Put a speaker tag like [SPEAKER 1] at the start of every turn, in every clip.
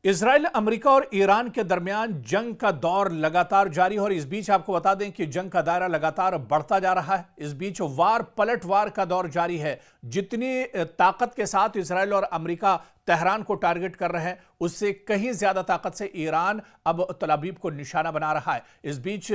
[SPEAKER 1] Israel, America और Iran के दरमियान जंग का दौर लगातार जारी है और इस बीच आपको बता दें कि जंग का दायरा लगातार बढ़ता जा रहा है। इस बीच वार पलटवार का दौर जारी है। जितनी ताकत के साथ इजराइल और अमेरिका तेहरान को टारगेट कर रहे हैं, उससे कहीं ज्यादा ताकत से ईरान अब तल अवीव को निशाना बना रहा है। इस बीच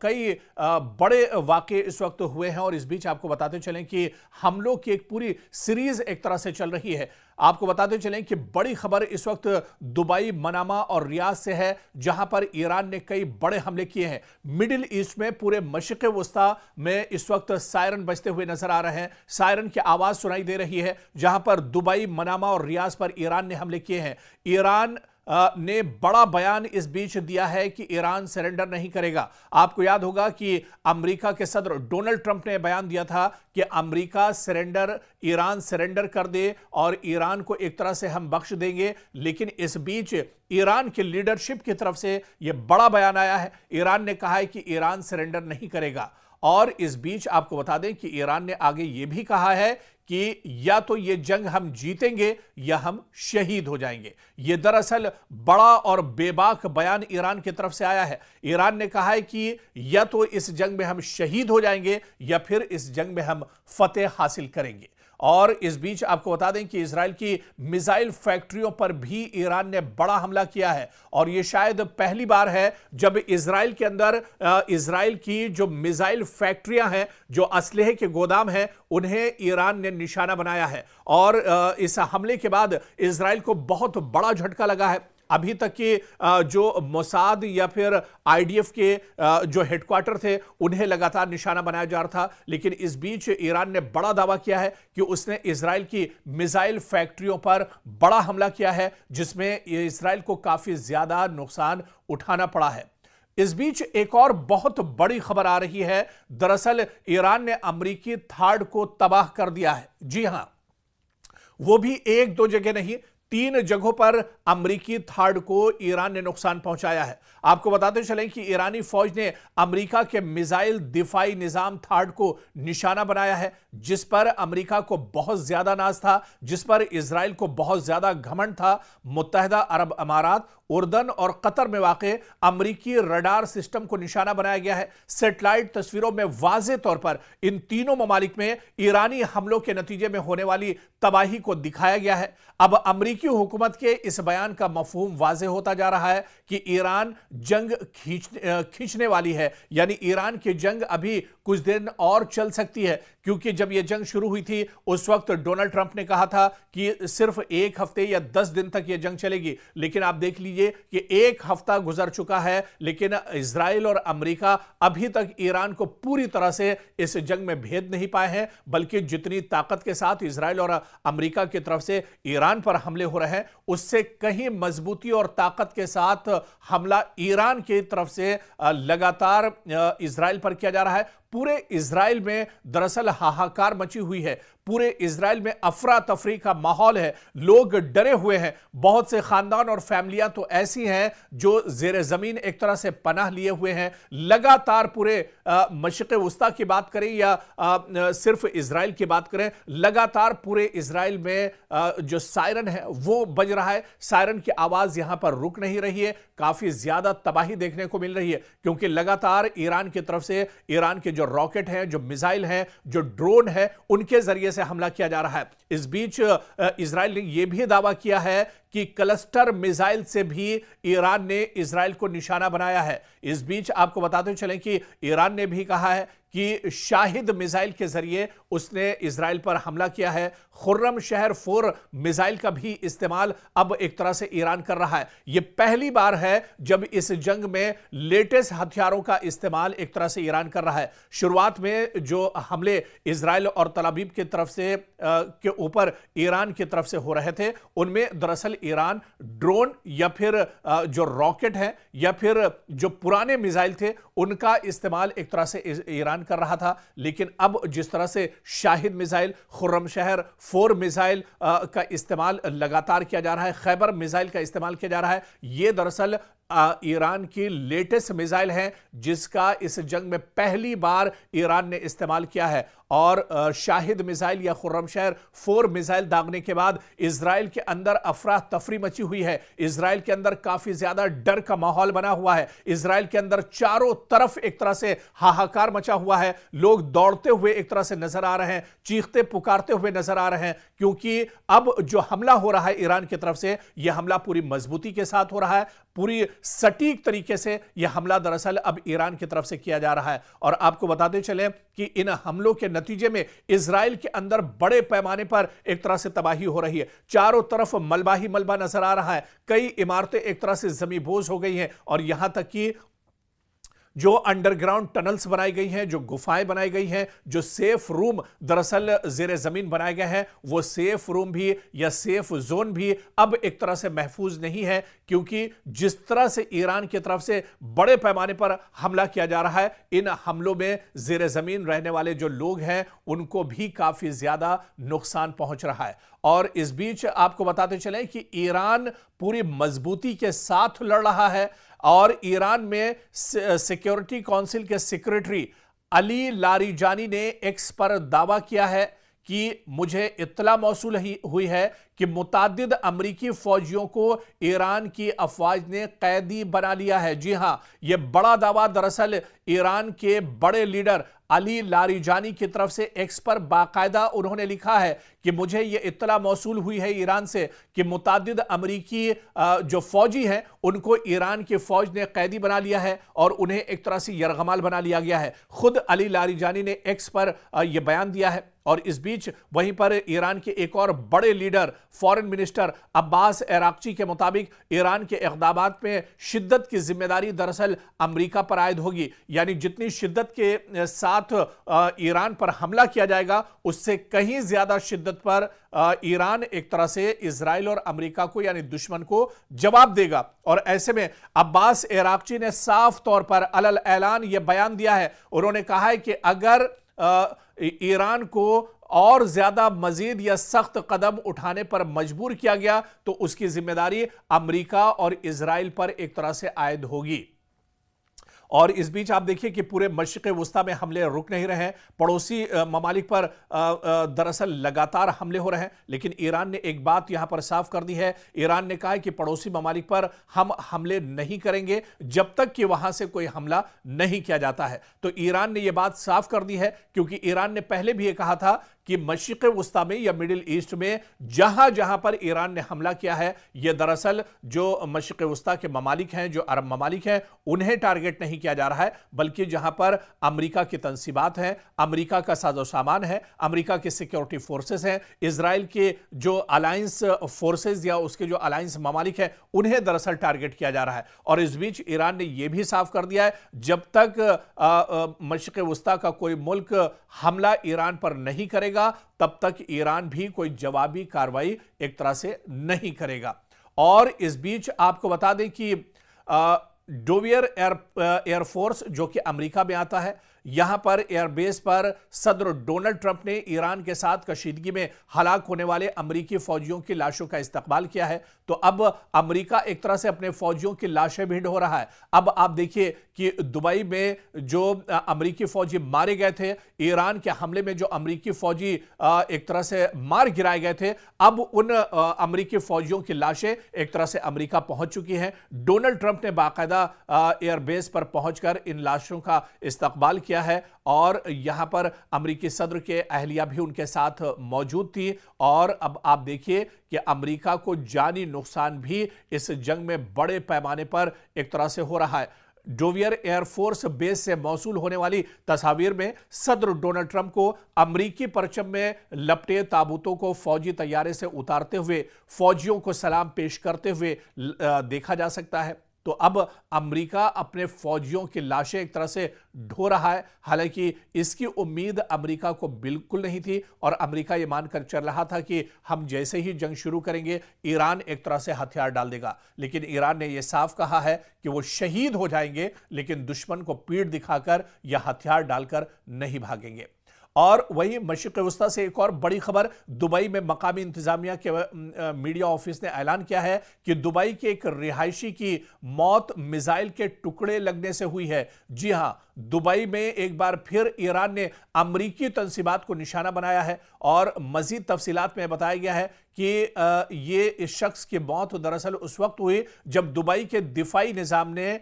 [SPEAKER 1] कई बड़े वाक़े इस वक्त हुए हैं और इस बीच आपको बताते चलें कि हमलों की एक पूरी सीरीज एक तरह से चल रही है। आपको बताते चलें कि बड़ी खबर इस वक्त दुबई, मनामा और रियाद से है, जहां पर ईरान ने कई बड़े हमले किए हैं। मिडिल ईस्ट में पूरे मशरिक़ वस्ता में इस वक्त सायरन बजते हुए नजर आ रहे हैं। सायरन की आवाज सुनाई दे रही है, जहां पर दुबई, मनामा और रियाद पर ईरान ने हमले किए हैं। ईरान ने बड़ा बयान इस बीच दिया है कि ईरान सरेंडर नहीं करेगा। आपको याद होगा कि अमेरिका के सदर डोनाल्ड ट्रंप ने बयान दिया था कि अमेरिका ईरान सरेंडर कर दे और ईरान को एक तरह से हम बख्श देंगे। लेकिन इस बीच ईरान की लीडरशिप की तरफ से यह बड़ा बयान आया है। ईरान ने कहा है कि ईरान सरेंडर नहीं करेगा। और इस बीच आपको बता दें कि ईरान ने आगे यह भी कहा है कि या तो ये जंग हम जीतेंगे या हम शहीद हो जाएंगे। ये दरअसल बड़ा और बेबाक बयान ईरान की तरफ से आया है। ईरान ने कहा है कि या तो इस जंग में हम शहीद हो जाएंगे या फिर इस जंग में हम फतेह हासिल करेंगे। और इस बीच आपको बता दें कि इजराइल की मिसाइल फैक्ट्रियों पर भी ईरान ने बड़ा हमला किया है और यह शायद पहली बार है जब इजराइल के अंदर इजराइल की जो मिसाइल फैक्ट्रियां हैं, जो असलहे के गोदाम हैं, उन्हें ईरान ने निशाना बनाया है। और इस हमले के बाद इजराइल को बहुत बड़ा झटका लगा है। अभी तक के जो मोसाद या फिर आईडीएफ के जो हेडक्वार्टर थे, उन्हें लगातार निशाना बनाया जा रहा था। लेकिन इस बीच ईरान ने बड़ा दावा किया है कि उसने इजराइल की मिसाइल फैक्ट्रियों पर बड़ा हमला किया है, जिसमें इजराइल को काफी ज्यादा नुकसान उठाना पड़ा है। इस बीच एक और बहुत बड़ी खबर आ रही है। दरअसल ईरान ने अमेरिकी थार्ड को तबाह कर दिया है। जी हां, वो भी एक दो जगह नहीं, 3 जगहों पर अमेरिकी थार्ड को ईरान ने नुकसान पहुंचाया है। आपको बताते चलें कि ईरानी फौज ने अमेरिका के मिसाइल दिफाई निजाम थार्ड को निशाना बनाया है, जिस पर अमेरिका को बहुत ज्यादा नाज था, जिस पर इजराइल को बहुत ज्यादा घमंड था। मुत्तहिदा अरब अमारात, उर्दन और कतर में वाक़े अमेरिकी रडार सिस्टम को निशाना बनाया गया है। सैटेलाइट तस्वीरों में वाज़े तौर पर इन तीनों ममालिक में ईरानी हमलों के नतीजे में होने वाली तबाही को दिखाया गया है। अब अमेरिकी हुकूमत के इस बयान का मफहूम वाज़े होता जा रहा है कि ईरान जंग खींचने वाली है, यानी ईरान की जंग अभी कुछ दिन और चल सकती है। क्योंकि जब यह जंग शुरू हुई थी, उस वक्त डोनाल्ड ट्रंप ने कहा था कि सिर्फ 1 हफ्ते या 10 दिन तक यह जंग चलेगी। लेकिन आप देख लीजिए कि 1 हफ्ता गुजर चुका है, लेकिन इजराइल और अमेरिका अभी तक ईरान को पूरी तरह से इस जंग में भेद नहीं पाए हैं। बल्कि जितनी ताकत के साथ इजराइल और अमेरिका की तरफ से ईरान पर हमले हो रहे हैं, उससे कहीं मजबूती और ताकत के साथ हमला ईरान की तरफ से लगातार इजराइल पर किया जा रहा है। पूरे इजराइल में दरअसल हाहाकार मची हुई है। पूरे इजराइल में अफरा तफरी का माहौल है। लोग डरे हुए हैं। बहुत से खानदान और फैमिलियां तो ऐसी हैं जो जेर जमीन एक तरह से पनाह लिए हुए हैं। लगातार पूरे मशरिक़ वस्ता की बात करें या सिर्फ इजराइल की बात करें, लगातार पूरे इजराइल में जो सायरन है वो बज रहा है। सायरन की आवाज यहां पर रुक नहीं रही है। काफी ज्यादा तबाही देखने को मिल रही है, क्योंकि लगातार ईरान की तरफ से ईरान के जो रॉकेट हैं, जो मिसाइल हैं, जो ड्रोन है, उनके जरिए से हमला किया जा रहा है। इस बीच इजराइल ने यह भी दावा किया है कि क्लस्टर मिसाइल से भी ईरान ने इजराइल को निशाना बनाया है। इस बीच आपको बताते चलें कि ईरान ने भी कहा है कि शाहिद मिसाइल के जरिए उसने इजराइल पर हमला किया है। खुर्रम शहर 4 मिसाइल का भी इस्तेमाल अब एक तरह से ईरान कर रहा है। यह पहली बार है जब इस जंग में लेटेस्ट हथियारों का इस्तेमाल एक तरह से ईरान कर रहा है। शुरुआत में जो हमले इजराइल और तल अवीव की तरफ से के ऊपर ईरान की तरफ से हो रहे थे, उनमें दरअसल ईरान ड्रोन या फिर जो रॉकेट है या फिर जो पुराने मिसाइल थे, उनका इस्तेमाल एक तरह से ईरान कर रहा था। लेकिन अब जिस तरह से शाहिद मिसाइल, खुर्रम शहर 4 मिसाइल का इस्तेमाल लगातार किया जा रहा है, खैबर मिसाइल का इस्तेमाल किया जा रहा है, यह दरअसल ईरान की लेटेस्ट मिसाइल है जिसका इस जंग में पहली बार ईरान ने इस्तेमाल किया है। और शाहिद मिसाइल या खुर्रमशहर 4 मिसाइल दागने के बाद इजराइल के अंदर अफरा तफरी मची हुई है। इजराइल के अंदर काफी ज्यादा डर का माहौल बना हुआ है। इजराइल के अंदर चारों तरफ एक तरह से हाहाकार मचा हुआ है। लोग दौड़ते हुए एक तरह से नजर आ रहे हैं, चीखते पुकारते हुए नजर आ रहे हैं, क्योंकि अब जो हमला हो रहा है ईरान की तरफ से, यह हमला पूरी मजबूती के साथ हो रहा है, पूरी सटीक तरीके से यह हमला दरअसल अब ईरान की तरफ से किया जा रहा है। और आपको बताते चले कि इन हमलों के नतीजे में इजराइल के अंदर बड़े पैमाने पर एक तरह से तबाही हो रही है। चारों तरफ मलबा ही मलबा नजर आ रहा है। कई इमारतें एक तरह से जमींबोज हो गई हैं और यहां तक कि जो अंडरग्राउंड टनल्स बनाई गई हैं, जो गुफाएं बनाई गई हैं, जो सेफ रूम दरअसल जेरे जमीन बनाए गए हैं, वो सेफ रूम भी या सेफ जोन भी अब एक तरह से महफूज नहीं है, क्योंकि जिस तरह से ईरान की तरफ से बड़े पैमाने पर हमला किया जा रहा है, इन हमलों में जेरे जमीन रहने वाले जो लोग हैं उनको भी काफी ज्यादा नुकसान पहुंच रहा है। और इस बीच आपको बताते चले कि ईरान पूरी मजबूती के साथ लड़ रहा है और ईरान में सिक्योरिटी काउंसिल के सेक्रेटरी अली लारीजानी ने एक्स पर दावा किया है कि मुझे इत्तला मौसूल हुई है कि मुतादिद अमरीकी फौजियों को ईरान की अफवाज ने कैदी बना लिया है। जी हां, यह बड़ा दावा दरअसल ईरान के बड़े लीडर अली लारीजानी की तरफ से एक्स पर बाकायदा उन्होंने लिखा है कि मुझे यह इत्तला मौसूल हुई है ईरान से कि मुतादिद अमरीकी जो फौजी हैं उनको ईरान की फौज ने कैदी बना लिया है और उन्हें एक तरह से यरगमाल बना लिया गया है। खुद अली लारीजानी ने एक्स पर यह बयान दिया है। और इस बीच वहीं पर ईरान के एक और बड़े leader foreign minister Abbas Araghchi के मुताबिक ईरान के इक़दामात में शिद्दत की जिम्मेदारी दरअसल अमेरिका पर आयद होगी। यानी जितनी शिद्दत के साथ ईरान पर हमला किया जाएगा उससे कहीं ज्यादा शिद्दत पर ईरान एक तरह से इजराइल और अमेरिका को यानी दुश्मन को जवाब देगा। और ऐसे में अब्बास अराक्ची ने साफ तौर पर अलल ऐलान यह बयान दिया है। उन्होंने कहा है कि अगर ईरान को और ज्यादा मजीद या सख्त कदम उठाने पर मजबूर किया गया तो उसकी जिम्मेदारी अमेरिका और इजराइल पर एक तरह से आयद होगी। और इस बीच आप देखिए कि पूरे मशरिक़ वुस्ता में हमले रुक नहीं रहे हैं। पड़ोसी ममालिक पर दरअसल लगातार हमले हो रहे हैं, लेकिन ईरान ने एक बात यहां पर साफ कर दी है। ईरान ने कहा है कि पड़ोसी ममालिक पर हम हमले नहीं करेंगे जब तक कि वहां से कोई हमला नहीं किया जाता है। तो ईरान ने यह बात साफ कर दी है, क्योंकि ईरान ने पहले भी यह कहा था कि मशरिक़ वुस्ता में या मिडिल ईस्ट में जहां जहां पर ईरान ने हमला किया है, यह दरअसल जो मशरिक़ वुस्ता के ममालिक हैं, जो अरब ममालिक हैं, उन्हें टारगेट नहीं किया जा रहा है, बल्कि जहां पर अमेरिका की तंसीबात हैं, अमेरिका का साजो सामान है, अमेरिका की सिक्योरिटी फोर्सेस हैं, इजराइल के जो अलायंस फोर्सेस या उसके जो अलायंस ममालिक हैं, उन्हें दरअसल टारगेट किया जा रहा है। और इस बीच ईरान ने यह भी साफ कर दिया है जब तक मशरिक़ वुस्ता का कोई मुल्क हमला ईरान पर नहीं करेगा तब तक ईरान भी कोई जवाबी कार्रवाई एक तरह से नहीं करेगा। और इस बीच आपको बता दें कि डोवियर एयरफोर्स जो कि अमेरिका में आता है, यहां पर एयरबेस पर सदर डोनाल्ड ट्रंप ने ईरान के साथ कशीदगी में हलाक होने वाले अमेरिकी फौजियों की लाशों का इस्तकबाल किया है। तो अब अमेरिका एक तरह से अपने फौजियों की लाशें भिंड हो रहा है। अब आप देखिए कि दुबई में जो अमेरिकी फौजी मारे गए थे, ईरान के हमले में जो अमेरिकी फौजी एक तरह से मार गिराए गए थे, अब उन अमेरिकी फौजियों की लाशें एक तरह से अमेरिका पहुंच चुकी हैं। डोनाल्ड ट्रंप ने बाकायदा एयरबेस पर पहुंचकर इन लाशों का इस्तकबाल किया है और यहां पर अमेरिकी सदर के अहलिया भी उनके साथ मौजूद थी। और अब आप देखिए कि अमेरिका को जानी नुकसान भी इस जंग में बड़े पैमाने पर एक तरह से हो रहा है। डोवियर एयरफोर्स बेस से मौसूल होने वाली तस्वीर में सदर डोनाल्ड ट्रंप को अमेरिकी परचम में लपटे ताबूतों को फौजी तैयारे से उतारते हुए फौजियों को सलाम पेश करते हुए देखा जा सकता है। तो अब अमेरिका अपने फौजियों की लाशें एक तरह से ढो रहा है। हालांकि इसकी उम्मीद अमेरिका को बिल्कुल नहीं थी और अमेरिका ये मानकर चल रहा था कि हम जैसे ही जंग शुरू करेंगे ईरान एक तरह से हथियार डाल देगा। लेकिन ईरान ने यह साफ कहा है कि वो शहीद हो जाएंगे, लेकिन दुश्मन को पीठ दिखाकर या हथियार डालकर नहीं भागेंगे। और वहीं मशरिक़ वस्ता से एक और बड़ी खबर, दुबई में मकामी इंतजामिया के मीडिया ऑफिस ने ऐलान किया है कि दुबई के एक रिहायशी की मौत मिसाइल के टुकड़े लगने से हुई है। जी हां, दुबई में एक बार फिर ईरान ने अमरीकी तंसीबात को निशाना बनाया है और मजीद तफसीलात में बताया गया है कि ये इस शख्स की मौत दरअसल उस वक्त हुई जब दुबई के दिफाई निजाम ने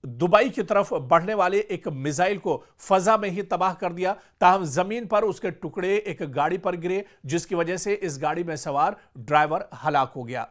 [SPEAKER 1] दुबई की तरफ बढ़ने वाले एक मिसाइल को फजा में ही तबाह कर दिया। ताहम जमीन पर उसके टुकड़े एक गाड़ी पर गिरे, जिसकी वजह से इस गाड़ी में सवार ड्राइवर हलाक हो गया।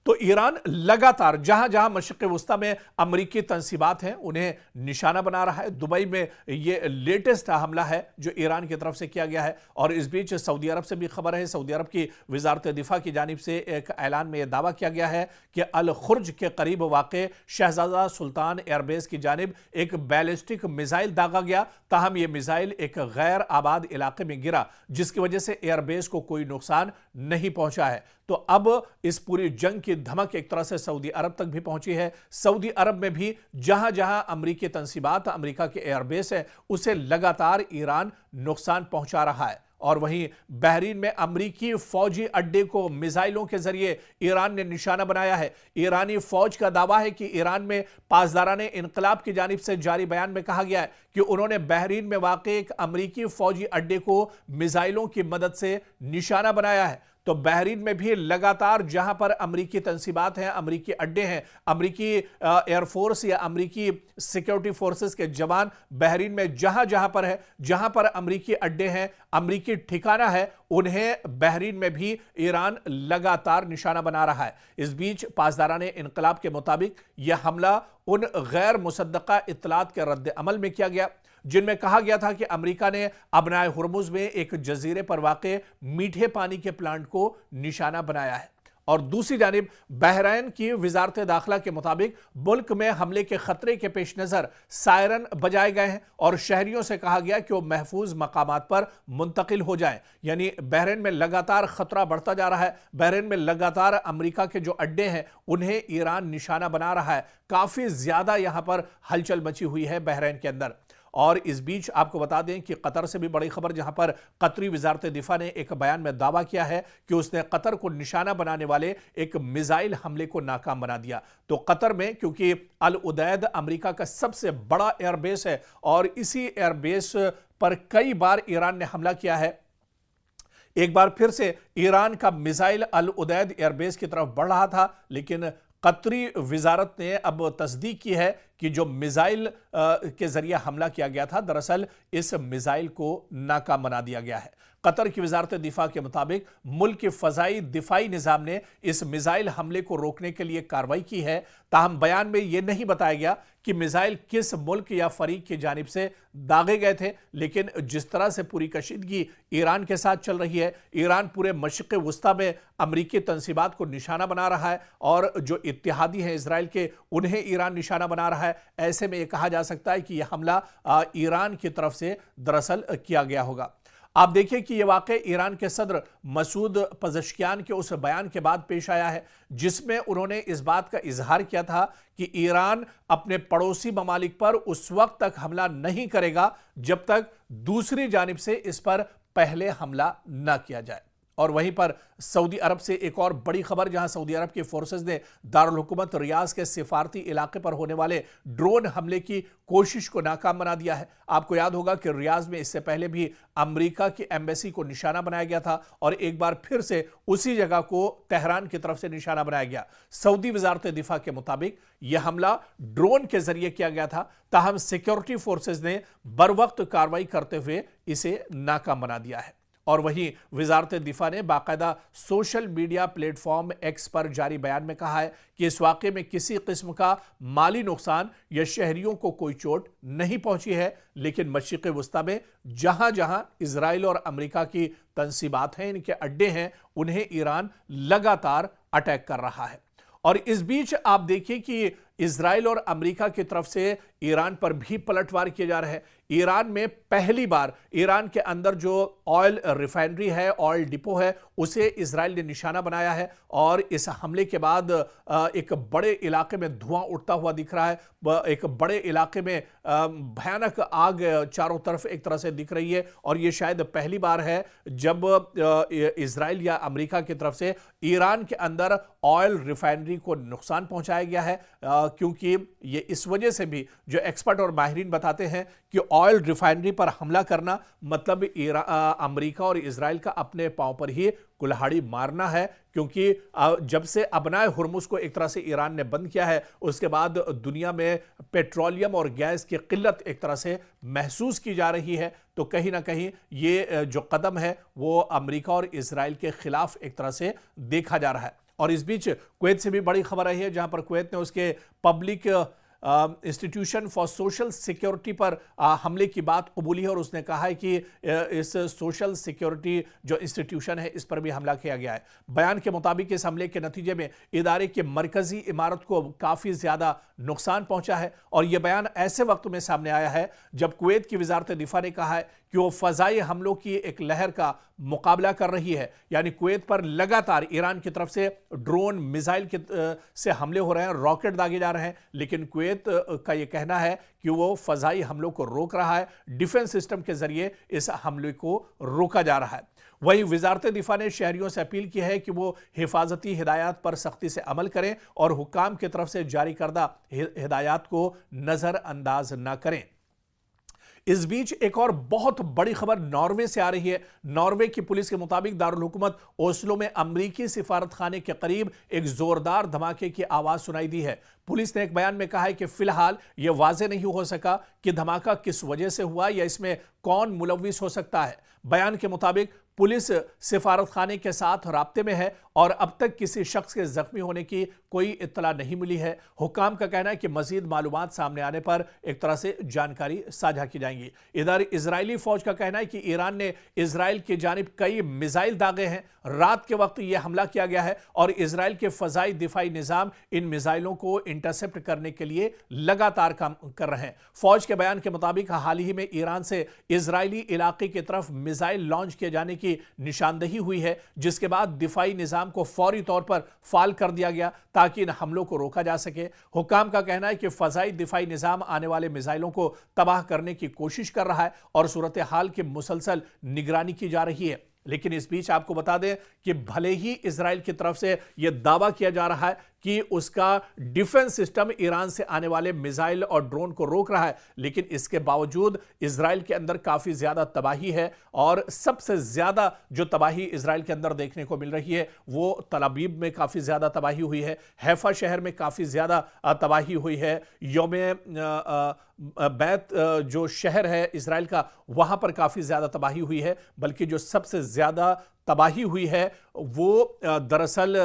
[SPEAKER 1] तो ईरान लगातार जहां जहां मशरिक़ वस्ता में अमरीकी तंसीबात हैं उन्हें निशाना बना रहा है। दुबई में यह लेटेस्ट हमला है जो ईरान की तरफ से किया गया है। और इस बीच सऊदी अरब से भी खबर है। सऊदी अरब की वजारत दिफा की जानिब से एक ऐलान में यह दावा किया गया है कि अल खुर्ज के करीब वाक़े शहजादा सुल्तान एयरबेस की जानिब एक बैलिस्टिक मिसाइल दागा गया। ताहम यह मिसाइल एक गैर आबाद इलाके में गिरा, जिसकी वजह से एयरबेस को कोई नुकसान नहीं पहुंचा है। तो अब इस पूरी जंग की धमक एक तरह से सऊदी अरब तक भी पहुंची है। सऊदी अरब में भी जहां जहां अमरीकी तंसीबात, अमरीका के एयरबेस है, उसे लगातार ईरान नुकसान पहुंचा रहा है। और वहीं बहरीन में अमरीकी फौजी अड्डे को मिसाइलों के जरिए ईरान ने निशाना बनाया है। ईरानी फौज का दावा है कि ईरान में पासदाराने इनकलाब की जानिब से जारी बयान में कहा गया है कि उन्होंने बहरीन में वाक़ एक अमरीकी फौजी अड्डे को मिसाइलों की मदद से निशाना बनाया है। तो बहरीन में भी लगातार जहां पर अमरीकी तंसीबात हैं, अमरीकी अड्डे हैं, अमरीकी एयरफोर्स या अमरीकी सिक्योरिटी फोर्सेस के जवान बहरीन में जहां जहां पर है, जहां पर अमरीकी अड्डे हैं, अमरीकी ठिकाना है, उन्हें बहरीन में भी ईरान लगातार निशाना बना रहा है। इस बीच पासदाराने इनकलाब के मुताबिक यह हमला उन गैर मुसद्दका इत्तलात के रद्द अमल में किया गया जिनमें कहा गया था कि अमेरिका ने अबनाए हुर्मुज में एक जजीरे पर वाक़े मीठे पानी के प्लांट को निशाना बनाया है। और दूसरी जानिब बहरीन की वजारत दाखिला के मुताबिक मुल्क में हमले के खतरे के पेश नज़र सायरन बजाए गए हैं और शहरियों से कहा गया कि वो महफूज मकामात पर मुंतकिल हो जाएं। यानी बहरीन में लगातार खतरा बढ़ता जा रहा है। बहरीन में लगातार अमेरिका के जो अड्डे हैं उन्हें ईरान निशाना बना रहा है। काफ़ी ज़्यादा यहाँ पर हलचल मची हुई है बहरीन के अंदर। और इस बीच आपको बता दें कि कतर से भी बड़ी खबर, जहां पर कतरी वजारत दिफा ने एक बयान में दावा किया है कि उसने कतर को निशाना बनाने वाले एक मिसाइल हमले को नाकाम बना दिया। तो कतर में, क्योंकि अल उदैद अमेरिका का सबसे बड़ा एयरबेस है और इसी एयरबेस पर कई बार ईरान ने हमला किया है, एक बार फिर से ईरान का मिसाइल अल उदैद एयरबेस की तरफ बढ़ रहा था, लेकिन कतरी वजारत ने अब तस्दीक की है कि जो मिसाइल के जरिए हमला किया गया था, दरअसल इस मिसाइल को नाकाम बना दिया गया है। कतर की वजारत दिफा के मुताबिक मुल्क के फ़ज़ाई दिफाई निज़ाम ने इस मिसाइल हमले को रोकने के लिए कार्रवाई की है। ताहम बयान में यह नहीं बताया गया कि मिसाइल किस मुल्क या फरीक की जानिब से दागे गए थे, लेकिन जिस तरह से पूरी कशीदगी ईरान के साथ चल रही है, ईरान पूरे मशरिक़ वस्ता में अमरीकी तंसीबात को निशाना बना रहा है और जो इत्तेहादी हैं इजराइल के, उन्हें ईरान निशाना बना रहा है। ऐसे में यह कहा जा सकता है कि यह हमला ईरान की तरफ से दरअसल किया गया होगा। आप देखिए कि यह वाक़या ईरान के सदर मसूद पज़ेश्कियान के उस बयान के बाद पेश आया है जिसमें उन्होंने इस बात का इजहार किया था कि ईरान अपने पड़ोसी ममालिक पर उस वक्त तक हमला नहीं करेगा जब तक दूसरी जानिब से इस पर पहले हमला न किया जाए। और वहीं पर सऊदी अरब से एक और बड़ी खबर, जहां सऊदी अरब की फोर्सेस ने दारुल हुकूमत रियाज के सिफारती इलाके पर होने वाले ड्रोन हमले की कोशिश को नाकाम बना दिया है। आपको याद होगा कि रियाज में इससे पहले भी अमेरिका की एम्बेसी को निशाना बनाया गया था और एक बार फिर से उसी जगह को तेहरान की तरफ से निशाना बनाया गया। सऊदी वजारत दिफा के मुताबिक यह हमला ड्रोन के जरिए किया गया था, ताहम सिक्योरिटी फोर्सेस ने बरवक्त कार्रवाई करते हुए इसे नाकाम बना दिया है। और वहीं वजारत दिफा ने बाकायदा सोशल मीडिया प्लेटफॉर्म एक्स पर जारी बयान में कहा है कि इस वाक़े में किसी किस्म का माली नुकसान या शहरियों को कोई चोट नहीं पहुंची है, लेकिन मशरिक़ वस्ता में जहां जहां इजराइल और अमेरिका की तंसीबात हैं, इनके अड्डे हैं, उन्हें ईरान लगातार अटैक कर रहा है। और इस बीच आप देखिए कि इजराइल और अमेरिका की तरफ से ईरान पर भी पलटवार किए जा रहे हैं। ईरान में पहली बार ईरान के अंदर जो ऑयल रिफाइनरी है, ऑयल डिपो है, उसे इजराइल ने निशाना बनाया है और इस हमले के बाद एक बड़े इलाके में धुआं उठता हुआ दिख रहा है। एक बड़े इलाके में भयानक आग चारों तरफ एक तरह से दिख रही है और यह शायद पहली बार है जब इजराइल या अमेरिका की तरफ से ईरान के अंदर ऑयल रिफाइनरी को नुकसान पहुंचाया गया है, क्योंकि ये इस वजह से भी जो एक्सपर्ट और माहिरीन बताते हैं कि ऑयल रिफाइनरी पर हमला करना मतलब अमेरिका और इजराइल का अपने पांव पर ही कुल्हाड़ी मारना है, क्योंकि जब से अबनाए हुर्मुज को एक तरह से ईरान ने बंद किया है उसके बाद दुनिया में पेट्रोलियम और गैस की किल्लत एक तरह से महसूस की जा रही है। तो कहीं ना कहीं ये जो कदम है वो अमेरिका और इजराइल के खिलाफ एक तरह से देखा जा रहा है। और इस बीच कुवैत से भी बड़ी खबर आई है, जहां पर कुवैत ने उसके public institution for social security पर हमले की बात कबूली है और उसने कहा है कि इस सोशल सिक्योरिटी जो इंस्टीट्यूशन है इस पर भी हमला किया गया है। बयान के मुताबिक इस हमले के नतीजे में इदारे की मरकजी इमारत को काफ़ी ज़्यादा नुकसान पहुंचा है और यह बयान ऐसे वक्त में सामने आया है जब कुवैत की वजारत दिफा ने कहा है कि वो फ़ज़ाई हमलों की एक लहर का मुकाबला कर रही है। यानी कुवैत पर लगातार ईरान की तरफ से ड्रोन मिसाइल से हमले हो रहे हैं, रॉकेट दागे जा रहे हैं, लेकिन कुवैत का यह कहना है कि वो फ़ज़ाई हमलों को रोक रहा है, डिफेंस सिस्टम के जरिए इस हमले को रोका जा रहा है। वहीं वजारत दिफा ने शहरियों से अपील की है कि वो हिफाजती हिदायत पर सख्ती से अमल करें और हुक्काम की तरफ से जारी करदा हिदायत को नज़रअंदाज न करें। इस बीच एक और बहुत बड़ी खबर नॉर्वे से आ रही है। नॉर्वे की पुलिस के मुताबिक दारुल हुकूमत ओस्लो में अमरीकी सिफारत खाने के करीब एक जोरदार धमाके की आवाज सुनाई दी है। पुलिस ने एक बयान में कहा है कि फिलहाल यह वाज़ेह नहीं हो सका कि धमाका किस वजह से हुआ या इसमें कौन मुलव्विस हो सकता है। बयान के मुताबिक पुलिस सिफारत खाने के साथ राब्ते में है और अब तक किसी शख्स के जख्मी होने की कोई इत्तला नहीं मिली है। हुक्काम का कहना है कि मजीद मालूमात सामने आने पर एक तरह से जानकारी साझा की जाएंगी। इधर इजरायली फौज का कहना है कि ईरान ने इजराइल की जानिब कई मिसाइल दागे हैं। रात के वक्त यह हमला किया गया है और इजराइल के फजाई दिफाई निजाम इन मिसाइलों को इंटरसेप्ट करने के लिए लगातार काम कर रहे हैं। फौज के बयान के मुताबिक हाल ही में ईरान से इजरायली इलाके की तरफ मिसाइल लॉन्च किए जाने की निशानदेही हुई है, जिसके बाद दिफाई निजाम को फौरी तौर पर फाल कर दिया गया ताकि इन हमलों को रोका जा सके। हुक्काम का कहना है कि फजाई दिफाई निजाम आने वाले मिसाइलों को तबाह करने की कोशिश कर रहा है और सूरत हाल की मुसलसल निगरानी की जा रही है। लेकिन इस बीच आपको बता दें कि भले ही इजराइल की तरफ से यह दावा किया जा रहा है कि उसका डिफेंस सिस्टम ईरान से आने वाले मिसाइल और ड्रोन को रोक रहा है, लेकिन इसके बावजूद इजराइल के अंदर काफी ज्यादा तबाही है और सबसे ज्यादा जो तबाही इजराइल के अंदर देखने को मिल रही है वो तल अबीब में काफी ज्यादा तबाही हुई है, हैफा शहर में काफी ज्यादा तबाही हुई है, यौम बैत जो शहर है इजराइल का वहां पर काफी ज्यादा तबाही हुई है। बल्कि जो सबसे ज्यादा तबाही हुई है वो दरअसल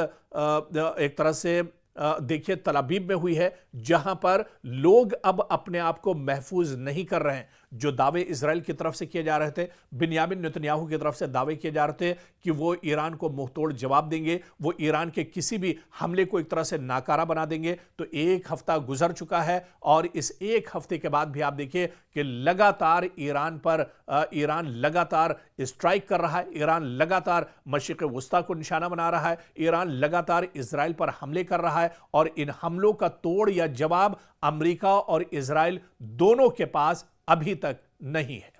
[SPEAKER 1] एक तरह से देखिए तल अबीब में हुई है, जहां पर लोग अब अपने आप को महफूज नहीं कर रहे हैं। जो दावे इजराइल की तरफ से किए जा रहे थे, बिन्यामिन नेतन्याहू की तरफ से दावे किए जा रहे थे कि वो ईरान को मुंहतोड़ जवाब देंगे, वो ईरान के किसी भी हमले को एक तरह से नाकारा बना देंगे, तो एक हफ्ता गुजर चुका है और इस एक हफ्ते के बाद भी आप देखिए कि लगातार ईरान लगातार स्ट्राइक कर रहा है, ईरान लगातार मशरिक़ वुस्ता को निशाना बना रहा है, ईरान लगातार इजराइल पर हमले कर रहा है और इन हमलों का तोड़ या जवाब अमेरिका और इजराइल दोनों के पास अभी तक नहीं है।